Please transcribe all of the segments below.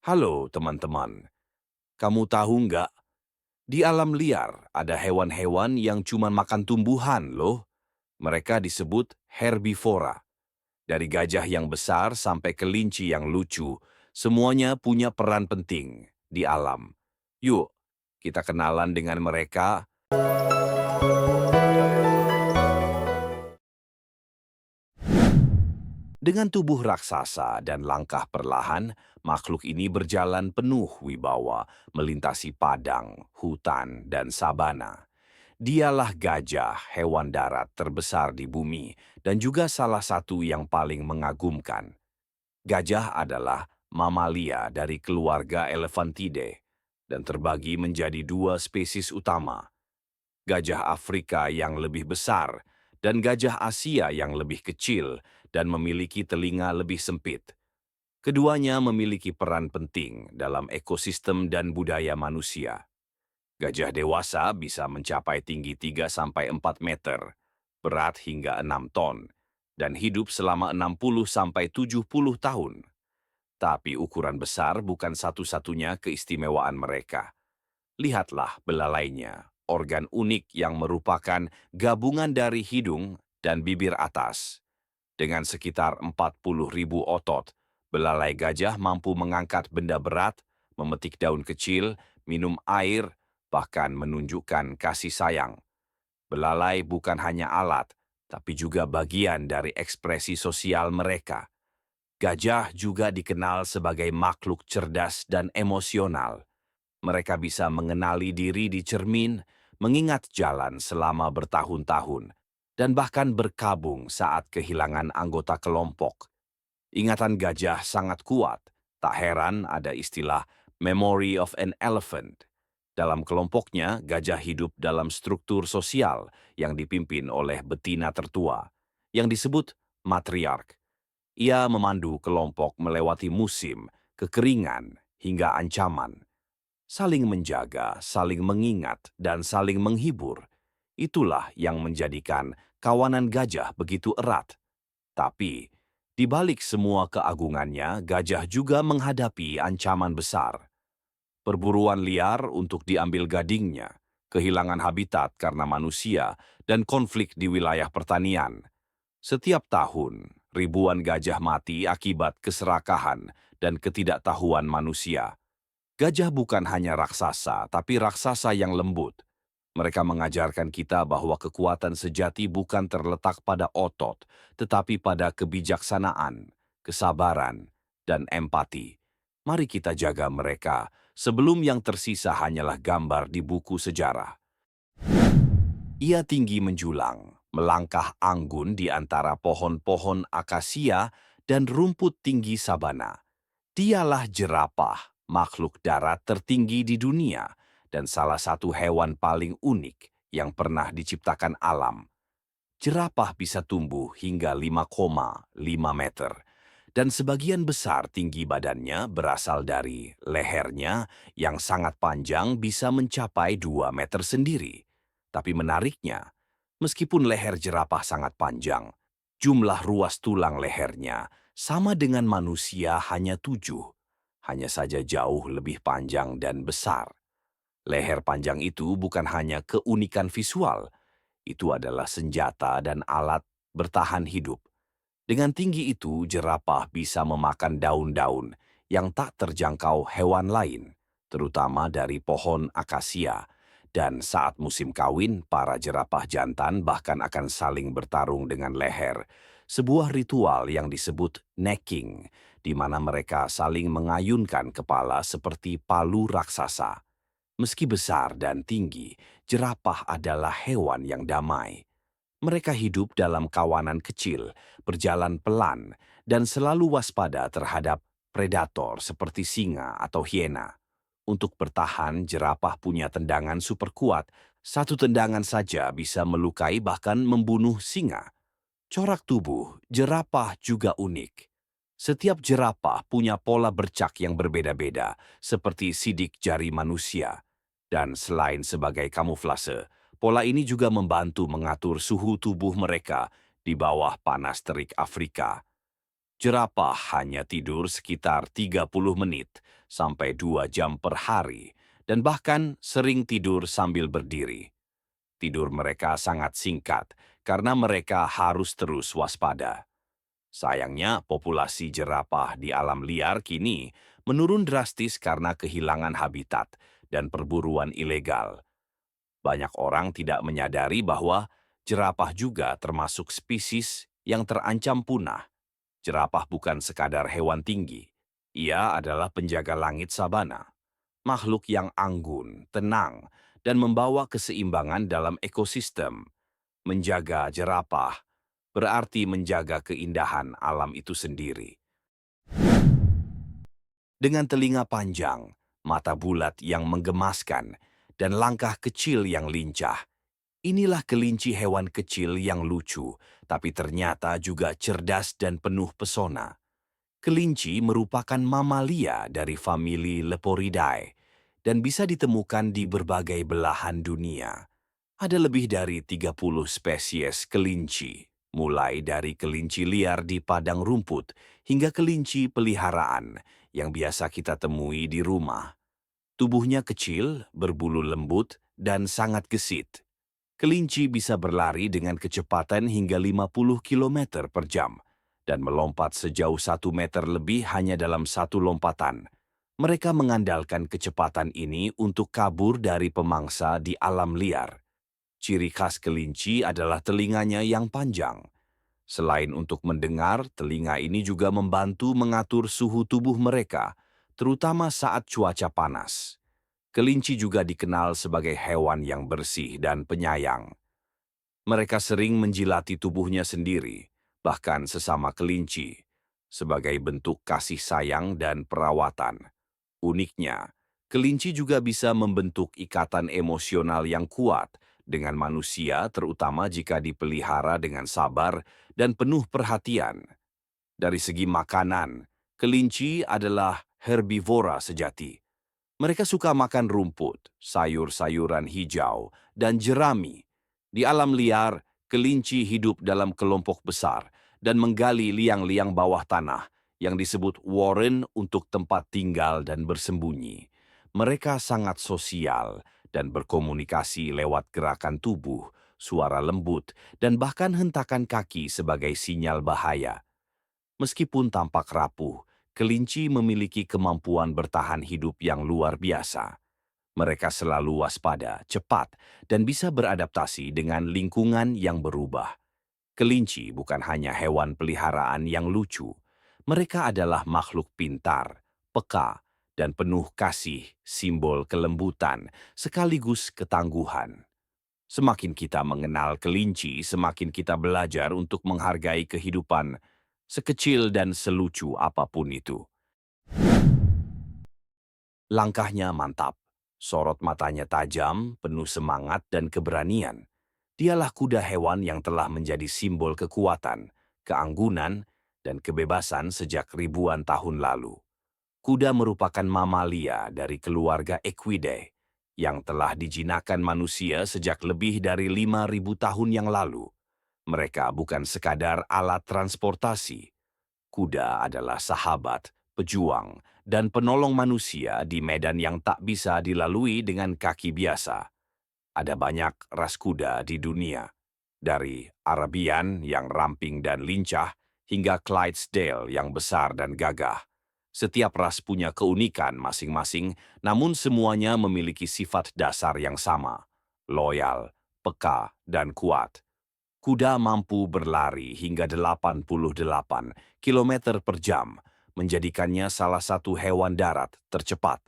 Halo teman-teman, kamu tahu nggak? Di alam liar ada hewan-hewan yang cuma makan tumbuhan loh. Mereka disebut herbivora. Dari gajah yang besar sampai kelinci yang lucu, semuanya punya peran penting di alam. Yuk, kita kenalan dengan mereka. Dengan tubuh raksasa dan langkah perlahan, makhluk ini berjalan penuh wibawa, melintasi padang, hutan, dan sabana. Dialah gajah, hewan darat terbesar di bumi, dan juga salah satu yang paling mengagumkan. Gajah adalah mamalia dari keluarga Elephantidae, dan terbagi menjadi dua spesies utama, gajah Afrika yang lebih besar dan gajah Asia yang lebih kecil dan memiliki telinga lebih sempit. Keduanya memiliki peran penting dalam ekosistem dan budaya manusia. Gajah dewasa bisa mencapai tinggi 3 sampai 4 meter, berat hingga 6 ton, dan hidup selama 60 sampai 70 tahun. Tapi ukuran besar bukan satu-satunya keistimewaan mereka. Lihatlah belalainya, organ unik yang merupakan gabungan dari hidung dan bibir atas. Dengan sekitar 40.000 otot, belalai gajah mampu mengangkat benda berat, memetik daun kecil, minum air, bahkan menunjukkan kasih sayang. Belalai bukan hanya alat, tapi juga bagian dari ekspresi sosial mereka. Gajah juga dikenal sebagai makhluk cerdas dan emosional. Mereka bisa mengenali diri di cermin, mengingat jalan selama bertahun-tahun, dan bahkan berkabung saat kehilangan anggota kelompok. Ingatan gajah sangat kuat, tak heran ada istilah memory of an elephant. Dalam kelompoknya, gajah hidup dalam struktur sosial yang dipimpin oleh betina tertua, yang disebut matriark. Ia memandu kelompok melewati musim, kekeringan, hingga ancaman. Saling menjaga, saling mengingat, dan saling menghibur. Itulah yang menjadikan kawanan gajah begitu erat. Tapi, di balik semua keagungannya, gajah juga menghadapi ancaman besar. Perburuan liar untuk diambil gadingnya, kehilangan habitat karena manusia, dan konflik di wilayah pertanian. Setiap tahun, ribuan gajah mati akibat keserakahan dan ketidaktahuan manusia. Gajah bukan hanya raksasa, tapi raksasa yang lembut. Mereka mengajarkan kita bahwa kekuatan sejati bukan terletak pada otot, tetapi pada kebijaksanaan, kesabaran, dan empati. Mari kita jaga mereka, sebelum yang tersisa hanyalah gambar di buku sejarah. Ia tinggi menjulang, melangkah anggun di antara pohon-pohon akasia dan rumput tinggi sabana. Dialah jerapah, makhluk darat tertinggi di dunia, dan salah satu hewan paling unik yang pernah diciptakan alam. Jerapah bisa tumbuh hingga 5,5 meter, dan sebagian besar tinggi badannya berasal dari lehernya yang sangat panjang bisa mencapai 2 meter sendiri. Tapi menariknya, meskipun leher jerapah sangat panjang, jumlah ruas tulang lehernya sama dengan manusia hanya 7, hanya saja jauh lebih panjang dan besar. Leher panjang itu bukan hanya keunikan visual, itu adalah senjata dan alat bertahan hidup. Dengan tinggi itu, jerapah bisa memakan daun-daun yang tak terjangkau hewan lain, terutama dari pohon akasia. Dan saat musim kawin, para jerapah jantan bahkan akan saling bertarung dengan leher. Sebuah ritual yang disebut necking, di mana mereka saling mengayunkan kepala seperti palu raksasa. Meski besar dan tinggi, jerapah adalah hewan yang damai. Mereka hidup dalam kawanan kecil, berjalan pelan, dan selalu waspada terhadap predator seperti singa atau hiena. Untuk bertahan, jerapah punya tendangan super kuat. Satu tendangan saja bisa melukai bahkan membunuh singa. Corak tubuh jerapah juga unik. Setiap jerapah punya pola bercak yang berbeda-beda, seperti sidik jari manusia. Dan selain sebagai kamuflase, pola ini juga membantu mengatur suhu tubuh mereka di bawah panas terik Afrika. Jerapah hanya tidur sekitar 30 menit sampai 2 jam per hari dan bahkan sering tidur sambil berdiri. Tidur mereka sangat singkat karena mereka harus terus waspada. Sayangnya, populasi jerapah di alam liar kini menurun drastis karena kehilangan habitat dan perburuan ilegal. Banyak orang tidak menyadari bahwa jerapah juga termasuk spesies yang terancam punah. Jerapah bukan sekadar hewan tinggi. Ia adalah penjaga langit sabana, makhluk yang anggun, tenang, dan membawa keseimbangan dalam ekosistem. Menjaga jerapah berarti menjaga keindahan alam itu sendiri. Dengan telinga panjang, mata bulat yang menggemaskan, dan langkah kecil yang lincah, inilah kelinci hewan kecil yang lucu, tapi ternyata juga cerdas dan penuh pesona. Kelinci merupakan mamalia dari famili Leporidae dan bisa ditemukan di berbagai belahan dunia. Ada lebih dari 30 spesies kelinci, mulai dari kelinci liar di padang rumput hingga kelinci peliharaan yang biasa kita temui di rumah. Tubuhnya kecil, berbulu lembut, dan sangat gesit. Kelinci bisa berlari dengan kecepatan hingga 50 km per jam dan melompat sejauh 1 meter lebih hanya dalam satu lompatan. Mereka mengandalkan kecepatan ini untuk kabur dari pemangsa di alam liar. Ciri khas kelinci adalah telinganya yang panjang. Selain untuk mendengar, telinga ini juga membantu mengatur suhu tubuh mereka, terutama saat cuaca panas. Kelinci juga dikenal sebagai hewan yang bersih dan penyayang. Mereka sering menjilati tubuhnya sendiri, bahkan sesama kelinci, sebagai bentuk kasih sayang dan perawatan. Uniknya, kelinci juga bisa membentuk ikatan emosional yang kuat dengan manusia, terutama jika dipelihara dengan sabar dan penuh perhatian. Dari segi makanan, kelinci adalah herbivora sejati. Mereka suka makan rumput, sayur-sayuran hijau, dan jerami. Di alam liar, kelinci hidup dalam kelompok besar dan menggali liang-liang bawah tanah yang disebut warren untuk tempat tinggal dan bersembunyi. Mereka sangat sosial dan berkomunikasi lewat gerakan tubuh, suara lembut, dan bahkan hentakan kaki sebagai sinyal bahaya. Meskipun tampak rapuh, kelinci memiliki kemampuan bertahan hidup yang luar biasa. Mereka selalu waspada, cepat, dan bisa beradaptasi dengan lingkungan yang berubah. Kelinci bukan hanya hewan peliharaan yang lucu. Mereka adalah makhluk pintar, peka, dan penuh kasih, simbol kelembutan, sekaligus ketangguhan. Semakin kita mengenal kelinci, semakin kita belajar untuk menghargai kehidupan, sekecil dan selucu apapun itu. Langkahnya mantap, sorot matanya tajam, penuh semangat dan keberanian. Dialah kuda hewan yang telah menjadi simbol kekuatan, keanggunan, dan kebebasan sejak ribuan tahun lalu. Kuda merupakan mamalia dari keluarga Equidae yang telah dijinakkan manusia sejak lebih dari 5.000 tahun yang lalu. Mereka bukan sekadar alat transportasi. Kuda adalah sahabat, pejuang, dan penolong manusia di medan yang tak bisa dilalui dengan kaki biasa. Ada banyak ras kuda di dunia, dari Arabian yang ramping dan lincah hingga Clydesdale yang besar dan gagah. Setiap ras punya keunikan masing-masing, namun semuanya memiliki sifat dasar yang sama, loyal, peka, dan kuat. Kuda mampu berlari hingga 88 km per jam, menjadikannya salah satu hewan darat tercepat.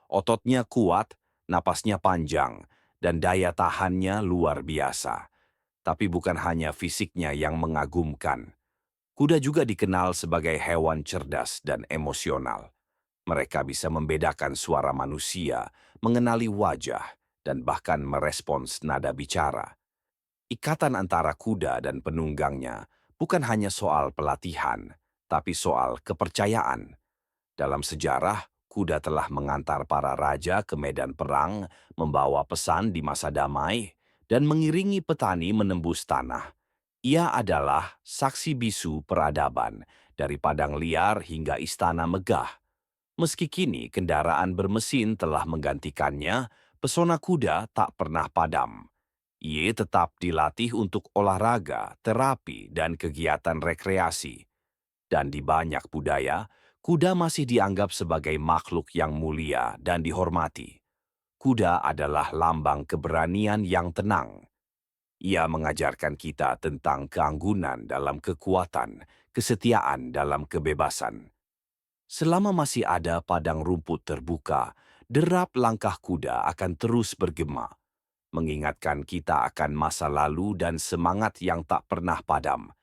Ototnya kuat, napasnya panjang, dan daya tahannya luar biasa. Tapi bukan hanya fisiknya yang mengagumkan. Kuda juga dikenal sebagai hewan cerdas dan emosional. Mereka bisa membedakan suara manusia, mengenali wajah, dan bahkan merespons nada bicara. Ikatan antara kuda dan penunggangnya bukan hanya soal pelatihan, tapi soal kepercayaan. Dalam sejarah, kuda telah mengantar para raja ke medan perang, membawa pesan di masa damai, dan mengiringi petani menembus tanah. Ia adalah saksi bisu peradaban dari padang liar hingga istana megah. Meski kini kendaraan bermesin telah menggantikannya, pesona kuda tak pernah padam. Ia tetap dilatih untuk olahraga, terapi, dan kegiatan rekreasi. Dan di banyak budaya, kuda masih dianggap sebagai makhluk yang mulia dan dihormati. Kuda adalah lambang keberanian yang tenang. Ia mengajarkan kita tentang keanggunan dalam kekuatan, kesetiaan dalam kebebasan. Selama masih ada padang rumput terbuka, derap langkah kuda akan terus bergema, mengingatkan kita akan masa lalu dan semangat yang tak pernah padam.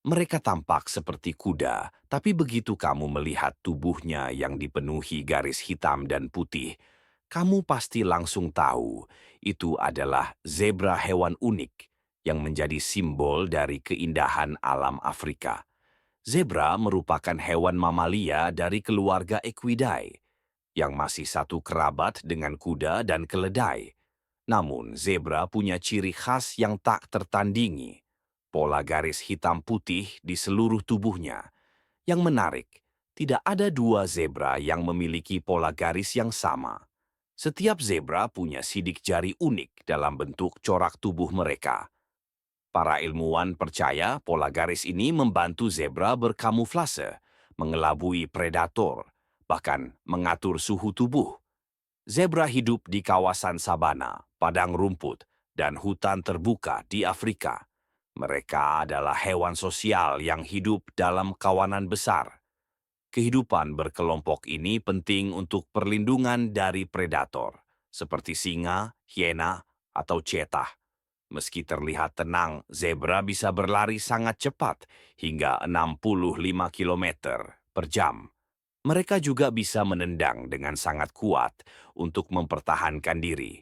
Mereka tampak seperti kuda, tapi begitu kamu melihat tubuhnya yang dipenuhi garis hitam dan putih, kamu pasti langsung tahu itu adalah zebra, hewan unik yang menjadi simbol dari keindahan alam Afrika. Zebra merupakan hewan mamalia dari keluarga Equidae, yang masih satu kerabat dengan kuda dan keledai. Namun, zebra punya ciri khas yang tak tertandingi, pola garis hitam putih di seluruh tubuhnya. Yang menarik, tidak ada dua zebra yang memiliki pola garis yang sama. Setiap zebra punya sidik jari unik dalam bentuk corak tubuh mereka. Para ilmuwan percaya pola garis ini membantu zebra berkamuflase, mengelabui predator, bahkan mengatur suhu tubuh. Zebra hidup di kawasan sabana, padang rumput, dan hutan terbuka di Afrika. Mereka adalah hewan sosial yang hidup dalam kawanan besar. Kehidupan berkelompok ini penting untuk perlindungan dari predator, seperti singa, hiena, atau cheetah. Meski terlihat tenang, zebra bisa berlari sangat cepat hingga 65 kilometer per jam. Mereka juga bisa menendang dengan sangat kuat untuk mempertahankan diri.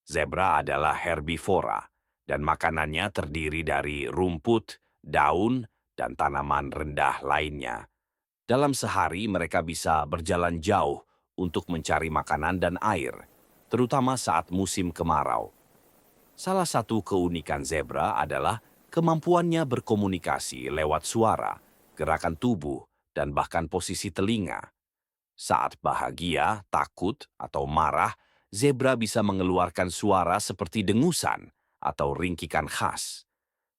Zebra adalah herbivora, dan makanannya terdiri dari rumput, daun, dan tanaman rendah lainnya. Dalam sehari mereka bisa berjalan jauh untuk mencari makanan dan air, terutama saat musim kemarau. Salah satu keunikan zebra adalah kemampuannya berkomunikasi lewat suara, gerakan tubuh, dan bahkan posisi telinga. Saat bahagia, takut, atau marah, zebra bisa mengeluarkan suara seperti dengusan atau ringkikan khas.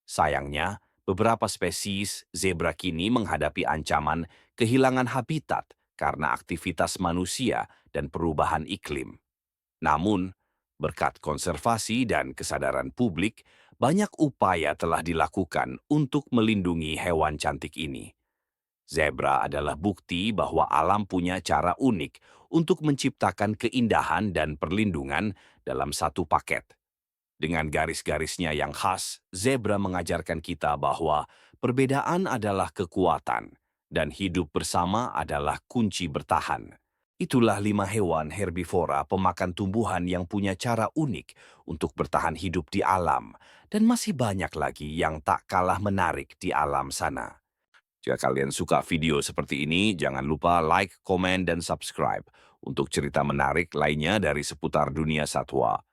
Sayangnya, beberapa spesies zebra kini menghadapi ancaman kehilangan habitat karena aktivitas manusia dan perubahan iklim. Namun, berkat konservasi dan kesadaran publik, banyak upaya telah dilakukan untuk melindungi hewan cantik ini. Zebra adalah bukti bahwa alam punya cara unik untuk menciptakan keindahan dan perlindungan dalam satu paket. Dengan garis-garisnya yang khas, zebra mengajarkan kita bahwa perbedaan adalah kekuatan dan hidup bersama adalah kunci bertahan. Itulah 5 hewan herbivora pemakan tumbuhan yang punya cara unik untuk bertahan hidup di alam, dan masih banyak lagi yang tak kalah menarik di alam sana. Jika kalian suka video seperti ini, jangan lupa like, komen, dan subscribe untuk cerita menarik lainnya dari seputar dunia satwa.